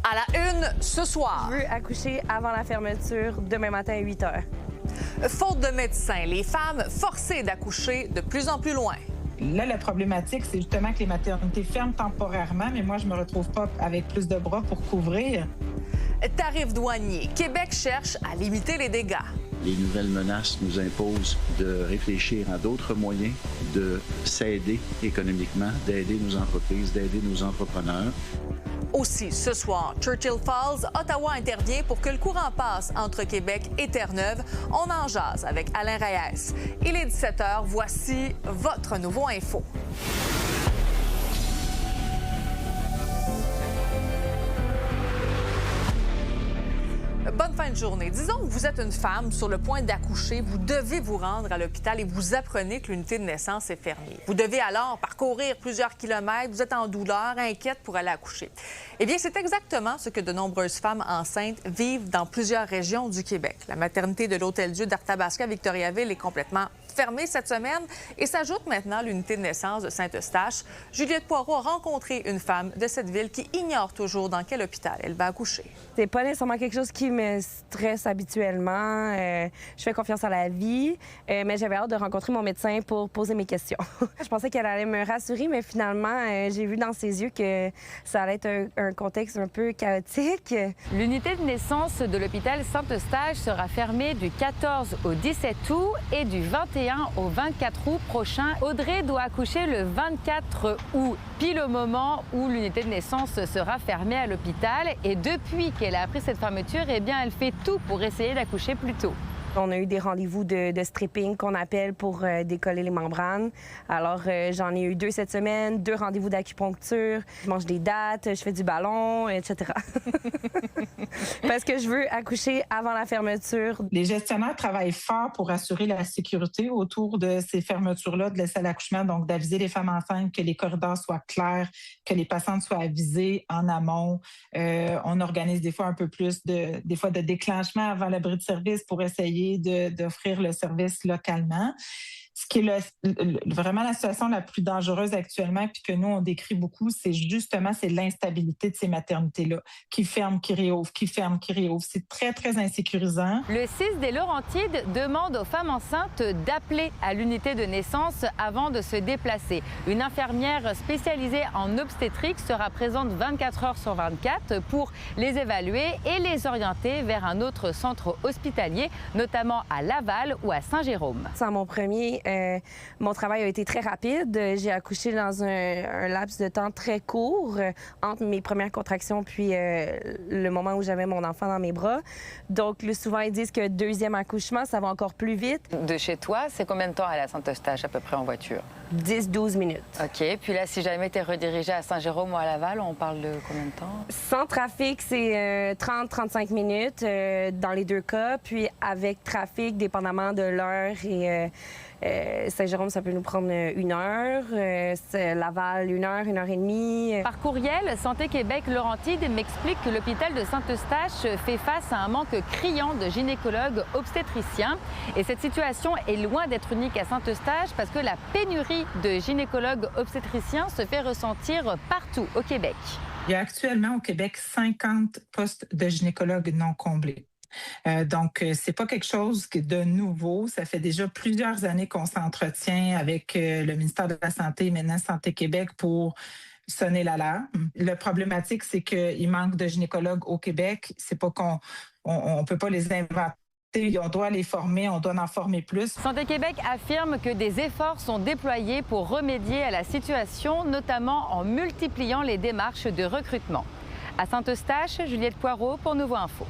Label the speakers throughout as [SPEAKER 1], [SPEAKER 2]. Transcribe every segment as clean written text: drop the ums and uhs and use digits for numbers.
[SPEAKER 1] À la une ce soir.
[SPEAKER 2] Je veux accoucher avant la fermeture demain matin à 8 h.
[SPEAKER 1] Faute de médecins, les femmes forcées d'accoucher de plus en plus loin.
[SPEAKER 3] Là, la problématique, c'est justement que les maternités ferment temporairement, mais moi, je me retrouve pas avec plus de bras pour couvrir.
[SPEAKER 1] Tarifs douaniers. Québec cherche à limiter les dégâts.
[SPEAKER 4] Les nouvelles menaces nous imposent de réfléchir à d'autres moyens de s'aider économiquement, d'aider nos entreprises, d'aider nos entrepreneurs.
[SPEAKER 1] Aussi, ce soir, Churchill Falls, Ottawa intervient pour que le courant passe entre Québec et Terre-Neuve. On en jase avec Alain Reyes. Il est 17 h. Voici votre nouveau info. Bonne fin de journée. Disons que vous êtes une femme sur le point d'accoucher, vous devez vous rendre à l'hôpital et vous apprenez que l'unité de naissance est fermée. Vous devez alors parcourir plusieurs kilomètres, vous êtes en douleur, inquiète pour aller accoucher. Eh bien, c'est exactement ce que de nombreuses femmes enceintes vivent dans plusieurs régions du Québec. La maternité de l'Hôtel-Dieu d'Arthabasca, Victoriaville, est complètement fermée cette semaine et s'ajoute maintenant l'unité de naissance de Saint-Eustache. Juliette Poirot a rencontré une femme de cette ville qui ignore toujours dans quel hôpital elle va accoucher.
[SPEAKER 2] C'est pas nécessairement quelque chose qui me stresse habituellement. Je fais confiance à la vie, mais j'avais hâte de rencontrer mon médecin pour poser mes questions. Je pensais qu'elle allait me rassurer, mais finalement, j'ai vu dans ses yeux que ça allait être un contexte un peu chaotique.
[SPEAKER 5] L'unité de naissance de l'hôpital Saint-Eustache sera fermée du 14 au 17 août et du 21 au 24 août prochain. Audrey doit accoucher le 24 août, pile au moment où l'unité de naissance sera fermée à l'hôpital. Et depuis qu'elle a appris cette fermeture, eh bien, elle fait tout pour essayer d'accoucher plus tôt.
[SPEAKER 2] On a eu des rendez-vous de stripping qu'on appelle pour décoller les membranes. Alors, j'en ai eu 2 cette semaine, 2 rendez-vous d'acupuncture. Je mange des dattes, je fais du ballon, etc. Parce que je veux accoucher avant la fermeture.
[SPEAKER 3] Les gestionnaires travaillent fort pour assurer la sécurité autour de ces fermetures-là de la salle d'accouchement, donc d'aviser les femmes enceintes que les corridors soient clairs, que les patientes soient avisées en amont. On organise des fois un peu plus de déclenchement avant l'abri de service pour essayer d'offrir le service localement. Ce qui est vraiment la situation la plus dangereuse actuellement, puis que nous, on décrit beaucoup, c'est l'instabilité de ces maternités-là, qui ferment, qui réouvrent, qui ferment, qui réouvrent. C'est très, très insécurisant.
[SPEAKER 5] Le CIS des Laurentides demande aux femmes enceintes d'appeler à l'unité de naissance avant de se déplacer. Une infirmière spécialisée en obstétrique sera présente 24 heures sur 24 pour les évaluer et les orienter vers un autre centre hospitalier, notamment à Laval ou à Saint-Jérôme.
[SPEAKER 2] C'est mon travail a été très rapide. J'ai accouché dans un laps de temps très court entre mes premières contractions puis le moment où j'avais mon enfant dans mes bras. Donc, souvent, ils disent que deuxième accouchement, ça va encore plus vite.
[SPEAKER 5] De chez toi, c'est combien de temps aller à Saint-Eustache à peu près en voiture?
[SPEAKER 2] 10-12 minutes.
[SPEAKER 5] OK. Puis là, si jamais tu es redirigé à Saint-Jérôme ou à Laval, on parle de combien de temps?
[SPEAKER 2] Sans trafic, c'est 30-35 minutes dans les 2 cas. Puis avec trafic, dépendamment de l'heure et Saint-Jérôme, ça peut nous prendre 1 heure. Laval, 1 heure, 1 heure et demie.
[SPEAKER 5] Par courriel, Santé Québec Laurentides m'explique que l'hôpital de Saint-Eustache fait face à un manque criant de gynécologues obstétriciens. Et cette situation est loin d'être unique à Saint-Eustache parce que la pénurie de gynécologues obstétriciens se fait ressentir partout au Québec.
[SPEAKER 3] Il y a actuellement au Québec 50 postes de gynécologues non comblés. Donc, c'est pas quelque chose de nouveau. Ça fait déjà plusieurs années qu'on s'entretient avec le ministère de la Santé et maintenant Santé Québec pour sonner l'alarme. Le problématique, c'est qu'il manque de gynécologues au Québec. C'est pas qu'on peut pas les inventer. On doit les former, on doit en former plus.
[SPEAKER 5] Santé Québec affirme que des efforts sont déployés pour remédier à la situation, notamment en multipliant les démarches de recrutement. À Saint-Eustache, Juliette Poirot pour Nouveau Info.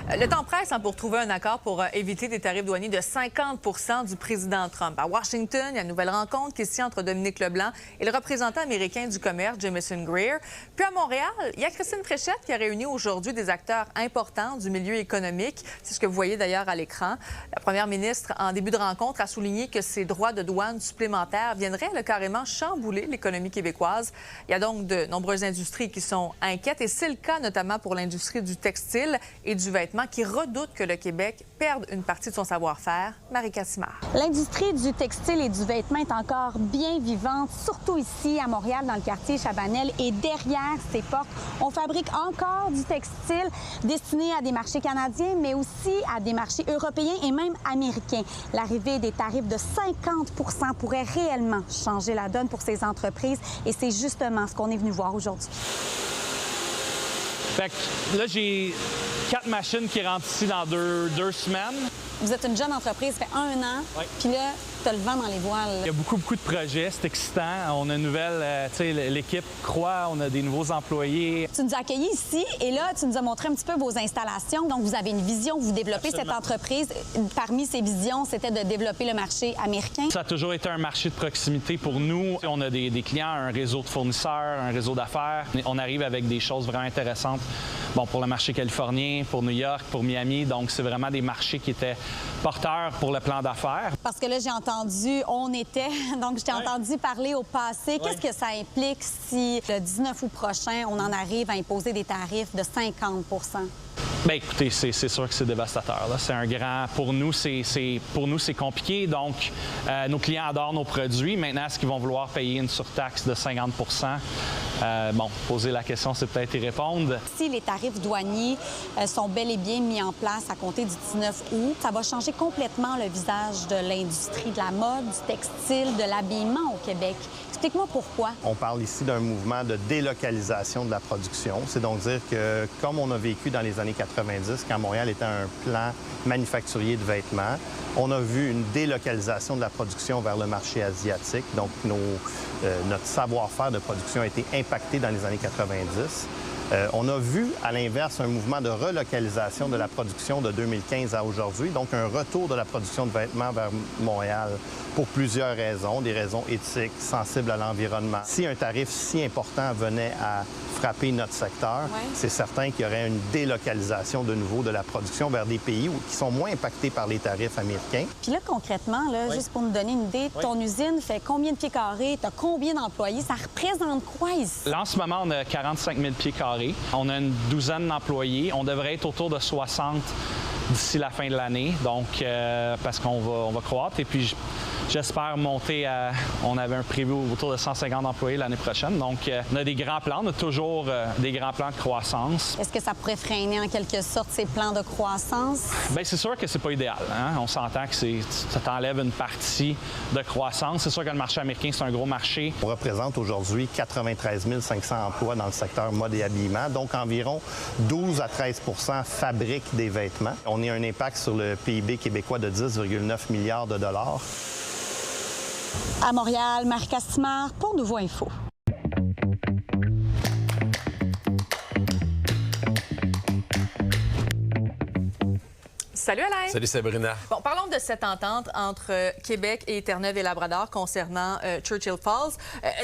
[SPEAKER 1] Le temps presse pour trouver un accord pour éviter des tarifs douaniers de 50 du président Trump. À Washington, il y a une nouvelle rencontre qui se tient entre Dominique Leblanc et le représentant américain du commerce, Jamieson Greer. Puis à Montréal, il y a Christine Fréchette qui a réuni aujourd'hui des acteurs importants du milieu économique. C'est ce que vous voyez d'ailleurs à l'écran. La première ministre, en début de rencontre, a souligné que ces droits de douane supplémentaires viendraient carrément chambouler l'économie québécoise. Il y a donc de nombreuses industries qui sont inquiètes et c'est le cas notamment pour l'industrie du textile et du vêtement. vêtements qui redoutent que le Québec perde une partie de son savoir-faire. Marie Cassimard.
[SPEAKER 6] L'industrie du textile et du vêtement est encore bien vivante, surtout ici à Montréal, dans le quartier Chabanel. Et derrière ces portes, on fabrique encore du textile destiné à des marchés canadiens, mais aussi à des marchés européens et même américains. L'arrivée des tarifs de 50 pourrait réellement changer la donne pour ces entreprises. Et c'est justement ce qu'on est venu voir aujourd'hui.
[SPEAKER 7] Fait que là, j'ai 4 machines qui rentrent ici dans deux semaines.
[SPEAKER 6] Vous êtes une jeune entreprise, ça fait 1 an, puis là, tu as le vent dans les voiles.
[SPEAKER 7] Il y a beaucoup de projets, c'est excitant. On a une nouvelle, tu sais, l'équipe croît, on a des nouveaux employés.
[SPEAKER 6] Tu nous as accueillis ici et là, tu nous as montré un petit peu vos installations. Donc, vous avez une vision, vous développez cette entreprise. Parmi ces visions, c'était de développer le marché américain.
[SPEAKER 7] Ça a toujours été un marché de proximité pour nous. On a des clients, un réseau de fournisseurs, un réseau d'affaires. On arrive avec des choses vraiment intéressantes. Bon, pour le marché californien, pour New York, pour Miami. Donc, c'est vraiment des marchés qui étaient porteurs pour le plan d'affaires.
[SPEAKER 6] Parce que là, j'ai entendu, donc je t'ai entendu parler au passé. Qu'est-ce que ça implique si le 19 août prochain, on en arrive à imposer des tarifs de 50
[SPEAKER 7] Bien, écoutez, c'est sûr que c'est dévastateur. Là. C'est un grand... Pour nous, c'est compliqué. Donc, nos clients adorent nos produits. Maintenant, est-ce qu'ils vont vouloir payer une surtaxe de 50 bon, poser la question, c'est peut-être y répondre.
[SPEAKER 6] Si les tarifs douaniers sont bel et bien mis en place à compter du 19 août, ça va changer complètement le visage de l'industrie de la mode, du textile, de l'habillement au Québec. Explique-moi pourquoi.
[SPEAKER 8] On parle ici d'un mouvement de délocalisation de la production. C'est donc dire que, comme on a vécu dans les années 90, quand Montréal était un plan manufacturier de vêtements, on a vu une délocalisation de la production vers le marché asiatique. Donc, notre savoir-faire de production a été impacté dans les années 90. On a vu, à l'inverse, un mouvement de relocalisation de la production de 2015 à aujourd'hui, donc un retour de la production de vêtements vers Montréal pour plusieurs raisons, des raisons éthiques, sensibles à l'environnement. Si un tarif si important venait à frapper notre secteur, c'est certain qu'il y aurait une délocalisation de nouveau de la production vers des pays qui sont moins impactés par les tarifs américains.
[SPEAKER 6] Puis là, concrètement, juste pour nous donner une idée, ton usine fait combien de pieds carrés? Tu as combien d'employés? Ça représente quoi ici?
[SPEAKER 7] Là, en ce moment, on a 45 000 pieds carrés. On a une douzaine d'employés. On devrait être autour de 60 d'ici la fin de l'année, donc parce qu'on va croître. Et puis, j'espère monter à... On avait un prévu autour de 150 employés l'année prochaine. Donc, on a des grands plans. On a toujours des grands plans de croissance.
[SPEAKER 6] Est-ce que ça pourrait freiner en quelque sorte ces plans de croissance?
[SPEAKER 7] Bien, c'est sûr que c'est pas idéal. Hein? On s'entend que ça t'enlève une partie de croissance. C'est sûr que le marché américain, c'est un gros marché.
[SPEAKER 8] On représente aujourd'hui 93 500 emplois dans le secteur mode et habillement. Donc, environ 12 à 13 fabriquent des vêtements. On a un impact sur le PIB québécois de 10,9 milliards de dollars.
[SPEAKER 6] À Montréal, Marie Cassimard pour Nouveau Info.
[SPEAKER 1] Salut Alain.
[SPEAKER 9] Salut Sabrina.
[SPEAKER 1] Bon, parlons de cette entente entre Québec et Terre-Neuve et Labrador concernant Churchill Falls.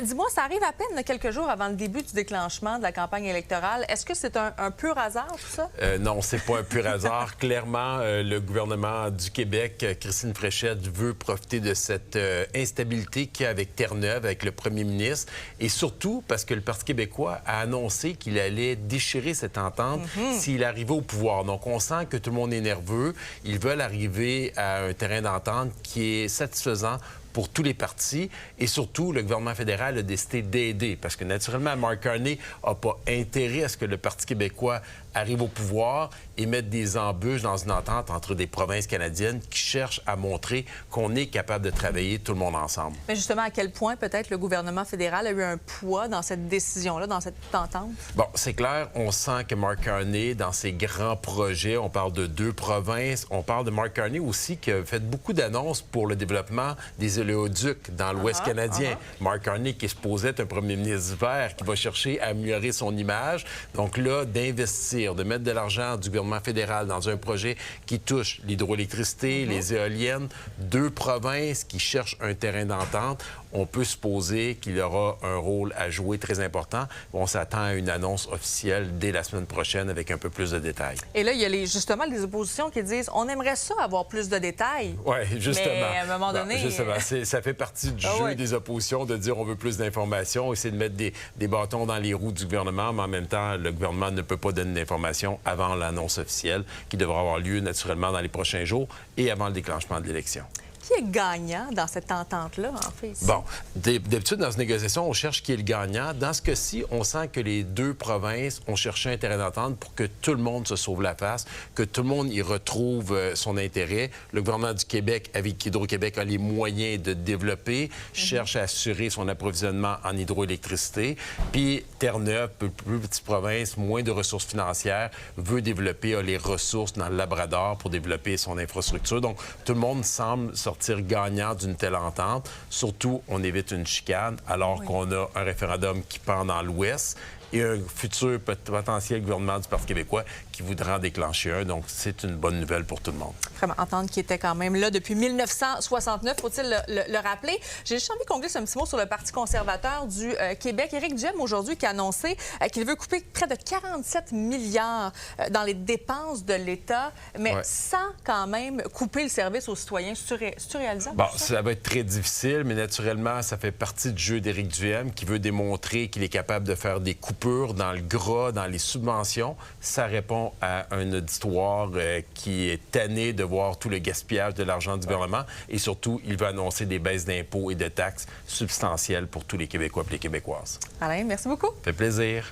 [SPEAKER 1] Dis-moi, ça arrive à peine quelques jours avant le début du déclenchement de la campagne électorale. Est-ce que c'est un pur hasard, tout ça?
[SPEAKER 9] Non, c'est pas un pur hasard. Clairement, le gouvernement du Québec, Christine Fréchette, veut profiter de cette instabilité qu'il y a avec Terre-Neuve, avec le premier ministre, et surtout parce que le Parti québécois a annoncé qu'il allait déchirer cette entente s'il arrivait au pouvoir. Donc, on sent que tout le monde est nerveux. Ils veulent arriver à un terrain d'entente qui est satisfaisant pour tous les partis. Et surtout, le gouvernement fédéral a décidé d'aider parce que, naturellement, Mark Carney n'a pas intérêt à ce que le Parti québécois arrive au pouvoir et mette des embûches dans une entente entre des provinces canadiennes qui cherchent à montrer qu'on est capable de travailler tout le monde ensemble.
[SPEAKER 1] Mais justement, à quel point peut-être le gouvernement fédéral a eu un poids dans cette décision-là, dans cette entente? Bon,
[SPEAKER 9] c'est clair, on sent que Mark Carney, dans ses grands projets, on parle de 2 provinces, on parle de Mark Carney aussi qui a fait beaucoup d'annonces pour le développement des oléoducs dans l'Ouest canadien. Mark Carney qui est supposé être un premier ministre vert qui va chercher à améliorer son image. Donc là, d'investir, de mettre de l'argent du gouvernement fédéral dans un projet qui touche l'hydroélectricité, les éoliennes, 2 provinces qui cherchent un terrain d'entente. on peut supposer qu'il aura un rôle à jouer très important. On s'attend à une annonce officielle dès la semaine prochaine avec un peu plus de détails.
[SPEAKER 1] Et là, il y a justement les oppositions qui disent on aimerait ça avoir plus de détails.
[SPEAKER 9] Oui, justement.
[SPEAKER 1] Mais à un moment donné...
[SPEAKER 9] justement, ça fait partie du jeu des oppositions de dire on veut plus d'informations, essayer de mettre des bâtons dans les roues du gouvernement, mais en même temps, le gouvernement ne peut pas donner d'informations avant l'annonce officielle qui devra avoir lieu naturellement dans les prochains jours et avant le déclenchement de l'élection.
[SPEAKER 1] Qui est gagnant dans cette entente-là, en fait? Ici?
[SPEAKER 9] Bon, d'habitude, dans une négociation, on cherche qui est le gagnant. Dans ce cas-ci, on sent que les deux provinces ont cherché un terrain d'entente pour que tout le monde se sauve la face, que tout le monde y retrouve son intérêt. Le gouvernement du Québec, avec Hydro-Québec, a les moyens de développer, cherche à assurer son approvisionnement en hydroélectricité. Puis Terre-Neuve, plus petite province, moins de ressources financières, veut développer, a les ressources dans le Labrador pour développer son infrastructure. Donc, tout le monde semble sortir gagnant d'une telle entente. Surtout, on évite une chicane alors qu'on a un référendum qui pend dans l'Ouest et un futur potentiel gouvernement du Parti québécois qui voudra en déclencher un. Donc, c'est une bonne nouvelle pour tout le monde.
[SPEAKER 1] Vraiment, entente qui était quand même là depuis 1969, faut-il le rappeler. J'ai juste envie qu'on glisse un petit mot sur le Parti conservateur du Québec. Éric Duhem, aujourd'hui, qui a annoncé qu'il veut couper près de 47 milliards dans les dépenses de l'État, mais sans quand même couper le service aux citoyens. C'est-tu réalisable?
[SPEAKER 9] Bon, ça va être très difficile, mais naturellement, ça fait partie du jeu d'Éric Duhem qui veut démontrer qu'il est capable de faire des coupures dans le gras, dans les subventions. Ça répond à un auditoire qui est tanné de voir tout le gaspillage de l'argent du gouvernement. Et surtout, il veut annoncer des baisses d'impôts et de taxes substantielles pour tous les Québécois et les Québécoises.
[SPEAKER 1] Alain, merci beaucoup.
[SPEAKER 9] Ça fait plaisir.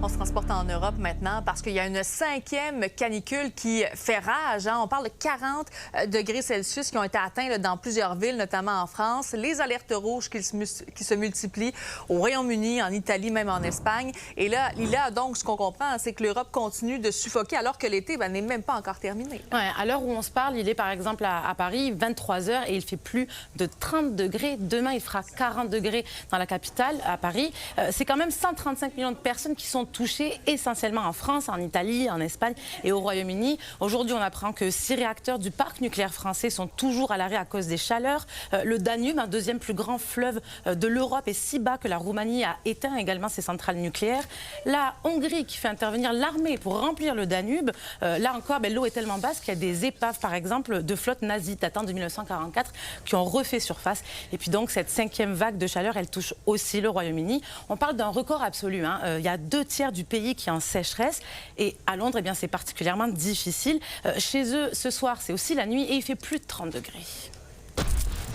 [SPEAKER 1] On se transporte en Europe maintenant parce qu'il y a une 5e canicule qui fait rage. On parle de 40 degrés Celsius qui ont été atteints dans plusieurs villes, notamment en France. Les alertes rouges qui se multiplient au Royaume-Uni, en Italie, même en Espagne. Et là, Lila, donc, ce qu'on comprend, c'est que l'Europe continue de suffoquer alors que l'été n'est même pas encore terminé.
[SPEAKER 10] Ouais, à l'heure où on se parle, il est par exemple à Paris, 23 h et il fait plus de 30 degrés. Demain, il fera 40 degrés dans la capitale, à Paris. C'est quand même 135 millions de personnes qui sont touchés essentiellement en France, en Italie, en Espagne et au Royaume-Uni. Aujourd'hui, on apprend que 6 réacteurs du parc nucléaire français sont toujours à l'arrêt à cause des chaleurs. Le Danube, un deuxième plus grand fleuve de l'Europe, est si bas que la Roumanie a éteint également ses centrales nucléaires. La Hongrie qui fait intervenir l'armée pour remplir le Danube. Là encore, l'eau est tellement basse qu'il y a des épaves, par exemple, de flottes nazies datant de 1944 qui ont refait surface. Et puis donc, cette 5e vague de chaleur, elle touche aussi le Royaume-Uni. On parle d'un record absolu. Il y a 2/3 du pays qui est en sécheresse. Et à Londres, eh bien, c'est particulièrement difficile. Chez eux, ce soir, c'est aussi la nuit et il fait plus de 30 degrés.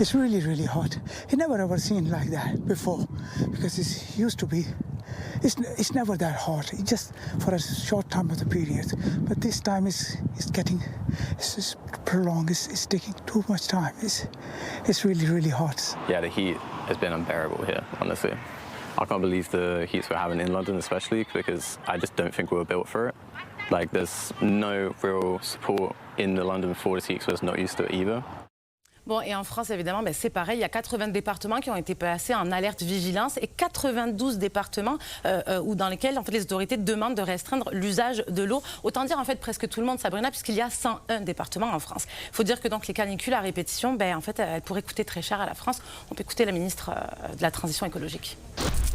[SPEAKER 11] It's really, really hot. It never ever seen like that before because it used to be. It's never that hot. It's just for a short time of the period. But this time it's prolonged. It's taking too much time. It's really, really hot.
[SPEAKER 12] Yeah, the heat has been unbearable here, honestly. I can't believe the heats we're having in London, especially because I just don't think we were built for it. Like, there's no real support in the London for the heat because we're not used to it either.
[SPEAKER 10] Bon, et en France, évidemment, c'est pareil. Il y a 80 départements qui ont été placés en alerte vigilance et 92 départements dans lesquels en fait, les autorités demandent de restreindre l'usage de l'eau. Autant dire, en fait, presque tout le monde, Sabrina, puisqu'il y a 101 départements en France. Il faut dire que donc, les canicules à répétition, en fait, elles pourraient coûter très cher à la France. On peut écouter la ministre de la Transition écologique.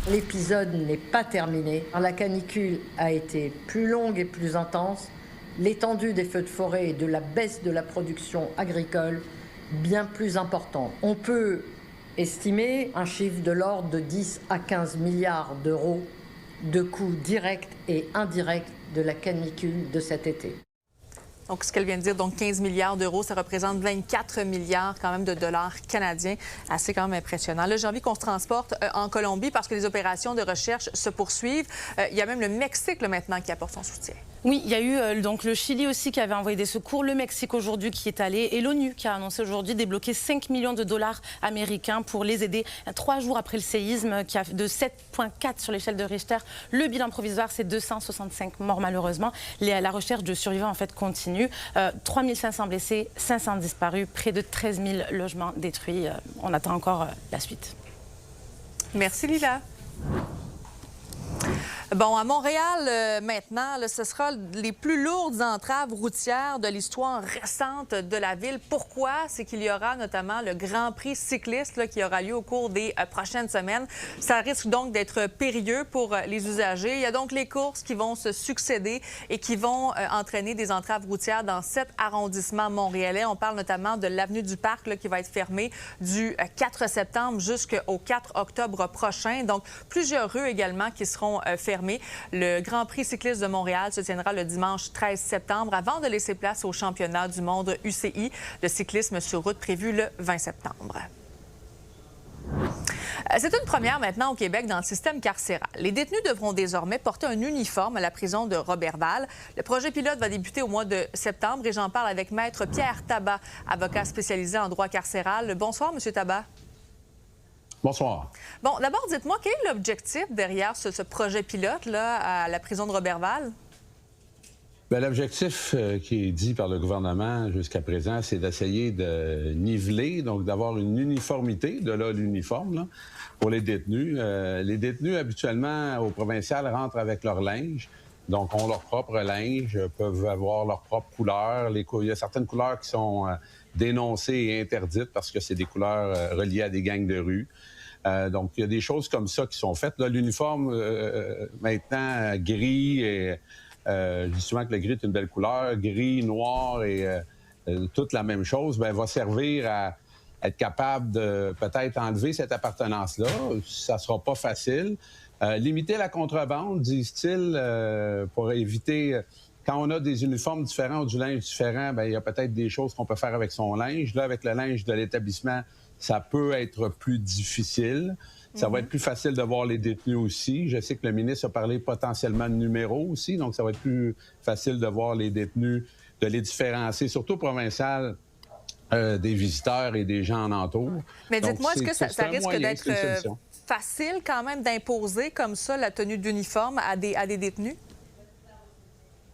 [SPEAKER 13] L'épisode n'est pas terminé. La canicule a été plus longue et plus intense. L'étendue des feux de forêt et de la baisse de la production agricole bien plus important. On peut estimer un chiffre de l'ordre de 10 à 15 milliards d'euros de coûts directs et indirects de la canicule de cet été.
[SPEAKER 1] Donc, ce qu'elle vient de dire, donc 15 milliards d'euros, ça représente 24 milliards quand même de dollars canadiens. Assez quand même impressionnant. Là, j'ai envie qu'on se transporte en Colombie parce que les opérations de recherche se poursuivent. Il y a même le Mexique là, maintenant qui apporte son soutien.
[SPEAKER 10] Oui, il y a eu donc le Chili aussi qui avait envoyé des secours, le Mexique aujourd'hui qui est allé et l'ONU qui a annoncé aujourd'hui débloquer 5 millions de dollars américains pour les aider 3 jours après le séisme qui a de 7,4 sur l'échelle de Richter. Le bilan provisoire, c'est 265 morts malheureusement. La recherche de survivants en fait continue. 3500 blessés, 500 disparus, près de 13 000 logements détruits. On attend encore la suite.
[SPEAKER 1] Merci Lila. Bon, à Montréal, maintenant, là, ce sera les plus lourdes entraves routières de l'histoire récente de la ville. Pourquoi? C'est qu'il y aura notamment le Grand Prix cycliste là, qui aura lieu au cours des prochaines semaines. Ça risque donc d'être périlleux pour les usagers. Il y a donc les courses qui vont se succéder et qui vont entraîner des entraves routières dans 7 arrondissements montréalais. On parle notamment de l'avenue du Parc là, qui va être fermée du 4 septembre jusqu'au 4 octobre prochain. Donc, plusieurs rues également qui seront fermées. Le Grand Prix cycliste de Montréal se tiendra le dimanche 13 septembre avant de laisser place au championnat du monde UCI de cyclisme sur route prévu le 20 septembre. C'est une première maintenant au Québec dans le système carcéral. Les détenus devront désormais porter un uniforme à la prison de Roberval. Le projet pilote va débuter au mois de septembre et j'en parle avec Maître Pierre Tabat, avocat spécialisé en droit carcéral. Bonsoir, Monsieur Tabat.
[SPEAKER 14] Bonsoir.
[SPEAKER 1] Bon, d'abord, dites-moi, quel est l'objectif derrière ce projet pilote-là à la prison de Roberval?
[SPEAKER 14] Bien, l'objectif qui est dit par le gouvernement jusqu'à présent, c'est d'essayer de niveler, donc d'avoir une uniformité, de là l'uniforme, là, pour les détenus. Les détenus, habituellement, au provincial, rentrent avec leur linge. Donc, ont leur propre linge, peuvent avoir leur propre couleur. Il y a certaines couleurs qui sont dénoncées et interdites parce que c'est des couleurs reliées à des gangs de rue. Donc, il y a des choses comme ça qui sont faites. Là, l'uniforme, maintenant, gris, et je dis souvent que le gris est une belle couleur, gris, noir et toute la même chose, bien, va servir à être capable de peut-être enlever cette appartenance-là. Ça sera pas facile. Limiter la contrebande, disent-ils, pour éviter... Quand on a des uniformes différents ou du linge différent, bien, il y a peut-être des choses qu'on peut faire avec son linge. Là, avec le linge de l'établissement, ça peut être plus difficile. Ça va être plus facile de voir les détenus aussi. Je sais que le ministre a parlé potentiellement de numéros aussi, donc ça va être plus facile de voir les détenus, de les différencier, surtout provincial, des visiteurs et des gens en entour.
[SPEAKER 1] Mais dites-moi, est-ce que ça risque d'être facile quand même d'imposer comme ça la tenue d'uniforme à des détenus?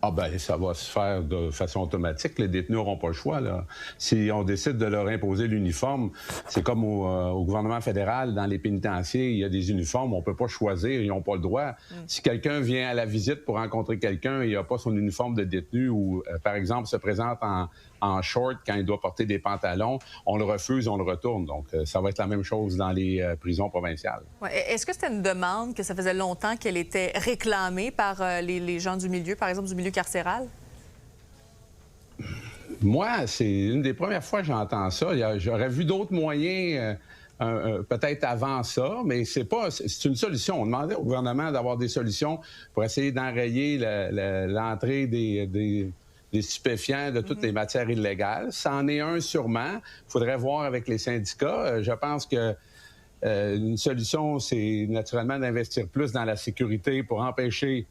[SPEAKER 14] Ah ben, ça va se faire de façon automatique. Les détenus n'auront pas le choix, là. Si on décide de leur imposer l'uniforme, c'est comme au gouvernement fédéral, dans les pénitenciers, il y a des uniformes, on peut pas choisir, ils n'ont pas le droit. Si quelqu'un vient à la visite pour rencontrer quelqu'un et il n'a pas son uniforme de détenu ou, par exemple, se présente en short quand il doit porter des pantalons, on le refuse, on le retourne. Donc, ça va être la même chose dans les prisons provinciales.
[SPEAKER 1] Ouais. Est-ce que c'était une demande que ça faisait longtemps qu'elle était réclamée par les gens du milieu, par exemple du milieu carcéral?
[SPEAKER 14] Moi, c'est une des premières fois que j'entends ça. J'aurais vu d'autres moyens peut-être avant ça, mais c'est une solution. On demandait au gouvernement d'avoir des solutions pour essayer d'enrayer l'entrée des stupéfiants, de toutes les matières illégales. C'en est un sûrement. Il faudrait voir avec les syndicats. Je pense que une solution, c'est naturellement d'investir plus dans la sécurité pour empêcher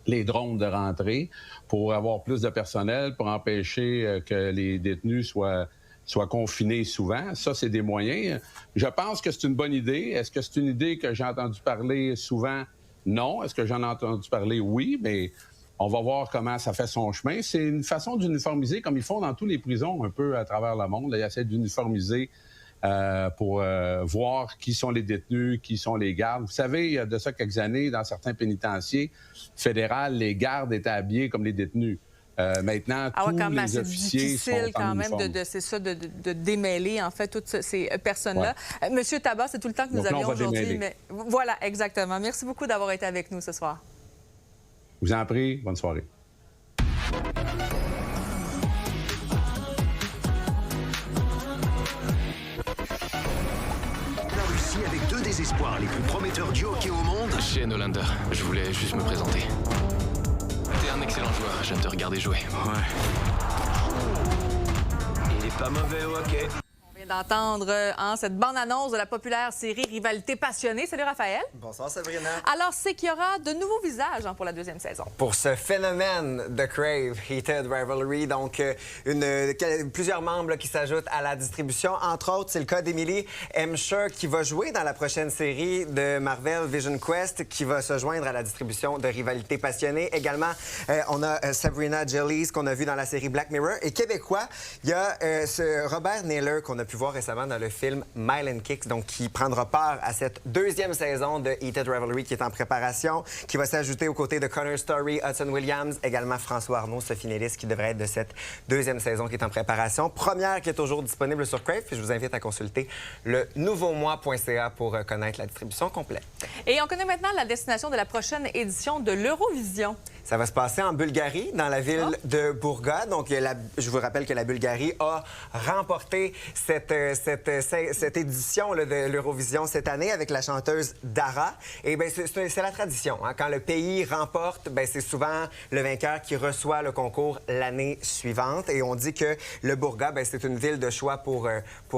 [SPEAKER 14] les drones de rentrer, pour avoir plus de personnel, pour empêcher que les détenus soient confinés souvent. Ça, c'est des moyens. Je pense que c'est une bonne idée. Est-ce que c'est une idée que j'ai entendu parler souvent? Non. Est-ce que j'en ai entendu parler? Oui, mais on va voir comment ça fait son chemin. C'est une façon d'uniformiser, comme ils font dans toutes les prisons un peu à travers le monde. Là, ils essaient d'uniformiser pour voir qui sont les détenus, qui sont les gardes. Vous savez, il y a de ça quelques années, dans certains pénitenciers fédéraux, les gardes étaient habillés comme les détenus. Maintenant, tous les officiers sont en uniforme.
[SPEAKER 1] C'est ça, de démêler, en fait, toutes ces personnes-là. Ouais. Monsieur Tabat, c'est tout le temps que nous avions aujourd'hui. Mais voilà, exactement. Merci beaucoup d'avoir été avec nous ce soir.
[SPEAKER 14] Je vous en prie. Bonne soirée.
[SPEAKER 15] Avec deux des espoirs les plus prometteurs du hockey au monde.
[SPEAKER 16] Shane Hollander, je voulais juste me présenter. T'es un excellent joueur, j'aime te regarder jouer.
[SPEAKER 15] Ouais. Il est pas mauvais au hockey.
[SPEAKER 1] On vient d'entendre cette bande-annonce de la populaire série Rivalité passionnée. Salut Raphaël.
[SPEAKER 17] Bonsoir Sabrina.
[SPEAKER 1] Alors, c'est qu'il y aura de nouveaux visages pour la deuxième saison.
[SPEAKER 17] Pour ce phénomène de Crave, Heated Rivalry, donc plusieurs membres qui s'ajoutent à la distribution. Entre autres, c'est le cas d'Emily Hemsher qui va jouer dans la prochaine série de Marvel Vision Quest qui va se joindre à la distribution de Rivalité passionnée. Également, on a Sabrina Gillies qu'on a vu dans la série Black Mirror. Et québécois, il y a ce Robert Naylor qu'on a pu voir récemment dans le film Mile and Kicks, donc qui prendra part à cette deuxième saison de Heated Rivalry qui est en préparation, qui va s'ajouter aux côtés de Connor Story, Hudson Williams, également François Arnault, Sophie Nélis, qui devrait être de cette deuxième saison qui est en préparation. Première qui est toujours disponible sur Crave. Je vous invite à consulter le nouveaumois.ca pour connaître la distribution complète.
[SPEAKER 1] Et on connaît maintenant la destination de la prochaine édition de l'Eurovision.
[SPEAKER 17] Ça va se passer en Bulgarie, dans la ville de Burga. Donc, je vous rappelle que la Bulgarie a remporté cette édition là, de l'Eurovision cette année avec la chanteuse Dara. Et bien, c'est la tradition. Hein. Quand le pays remporte, bien, c'est souvent le vainqueur qui reçoit le concours l'année suivante. Et on dit que le Burga, bien, c'est une ville de choix pour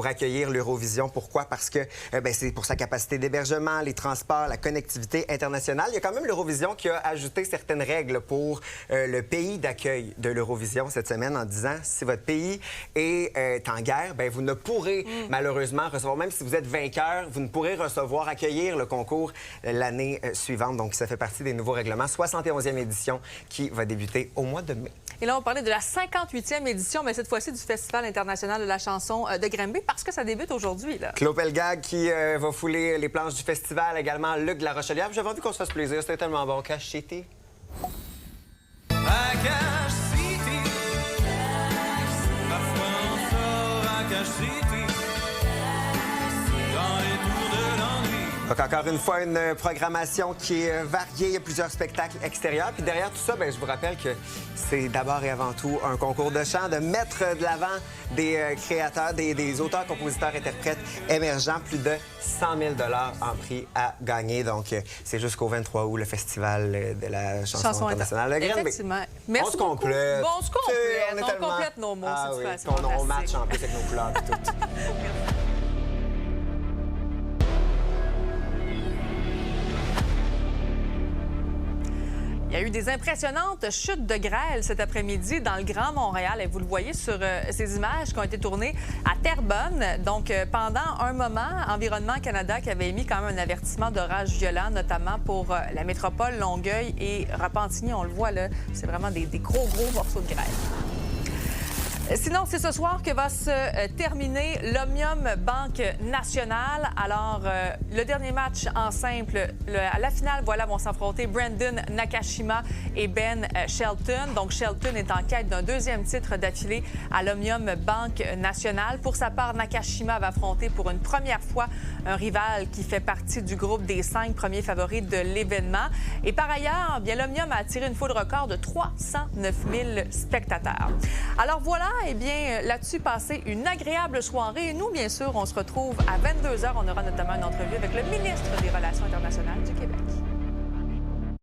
[SPEAKER 17] accueillir l'Eurovision. Pourquoi? Parce que bien, c'est pour sa capacité d'hébergement, les transports, la connectivité internationale. Il y a quand même l'Eurovision qui a ajouté certaines règles pour le pays d'accueil de l'Eurovision cette semaine en disant si votre pays est en guerre, bien, vous ne pourrez malheureusement recevoir, même si vous êtes vainqueur, vous ne pourrez accueillir le concours l'année suivante. Donc, ça fait partie des nouveaux règlements. 71e édition qui va débuter au mois de mai.
[SPEAKER 1] Et là, on parlait de la 58e édition, mais cette fois-ci du Festival international de la chanson de Granby, parce que ça débute aujourd'hui.
[SPEAKER 17] Claude Pelgag qui va fouler les planches du festival, également Luc de la Rochelière. J'avais envie qu'on se fasse plaisir, c'était tellement bon. Cache City.
[SPEAKER 18] À Cache City, parfois on sort à Cache City, dans les tours de l'ennui.
[SPEAKER 17] Donc, encore une fois, une programmation qui est variée. Il y a plusieurs spectacles extérieurs. Puis derrière tout ça, bien, je vous rappelle que c'est d'abord et avant tout un concours de chant, de mettre de l'avant des créateurs, des auteurs, compositeurs, interprètes émergents. Plus de 100 000 $ en prix à gagner. Donc, c'est jusqu'au 23 août, le Festival de la chanson internationale de Granby.
[SPEAKER 1] Effectivement. Merci
[SPEAKER 17] on se complète.
[SPEAKER 1] Bon, on se complète.
[SPEAKER 17] On
[SPEAKER 1] complète nos mots.
[SPEAKER 17] Ah,
[SPEAKER 1] oui.
[SPEAKER 17] On match en plus avec nos couleurs et tout.
[SPEAKER 1] Il y a eu des impressionnantes chutes de grêle cet après-midi dans le Grand Montréal. Et vous le voyez sur ces images qui ont été tournées à Terrebonne. Donc, pendant un moment, Environnement Canada qui avait émis quand même un avertissement d'orage violent, notamment pour la métropole, Longueuil et Repentigny. On le voit là, c'est vraiment des gros morceaux de grêle. Sinon, c'est ce soir que va se terminer l'Omnium Banque Nationale. Alors, le dernier match en simple, à la finale, voilà, vont s'affronter Brandon Nakashima et Ben Shelton. Donc, Shelton est en quête d'un deuxième titre d'affilée à l'Omnium Banque Nationale. Pour sa part, Nakashima va affronter pour une première fois un rival qui fait partie du groupe des 5 premiers favoris de l'événement. Et par ailleurs, bien, l'Omnium a attiré une foule record de 309 000 spectateurs. Alors voilà, eh bien, là-dessus, passez une agréable soirée. Et nous, bien sûr, on se retrouve à 22h. On aura notamment une entrevue avec le ministre des Relations internationales du Québec.